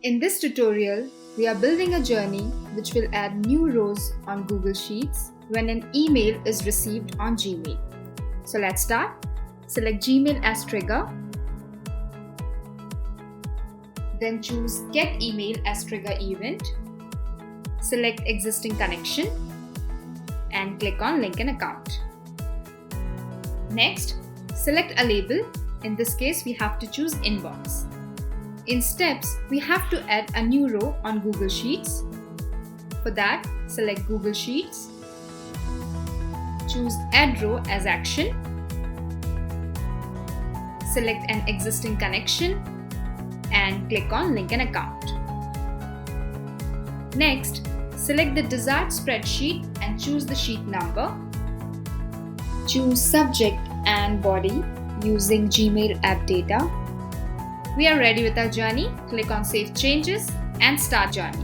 In this tutorial, we are building a journey which will add new rows on Google Sheets when an email is received on Gmail. So let's start. Select Gmail as trigger. Then choose Get Email as trigger event. Select Existing Connection and click on Link an Account. Next, select a label. In this case, we have to choose Inbox. In steps, we have to add a new row on Google Sheets. For that, select Google Sheets. Choose Add Row as Action. Select an existing connection and click on Link an Account. Next, select the desired spreadsheet and choose the sheet number. Choose Subject and Body using Gmail App Data. We are ready with our journey. Click on Save Changes and Start Journey.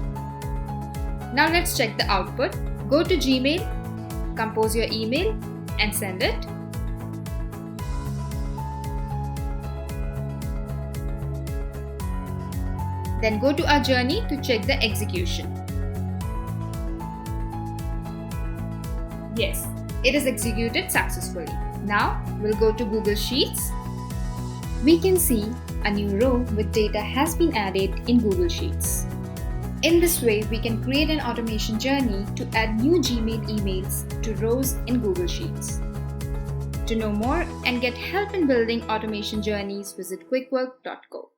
Now let's check the output. Go to Gmail, compose your email and send it. Then go to our journey to check the execution. Yes, it is executed successfully. Now we'll go to Google Sheets. We can see a new row with data has been added in Google Sheets. In this way, we can create an automation journey to add new Gmail emails to rows in Google Sheets. To know more and get help in building automation journeys, visit quickwork.co.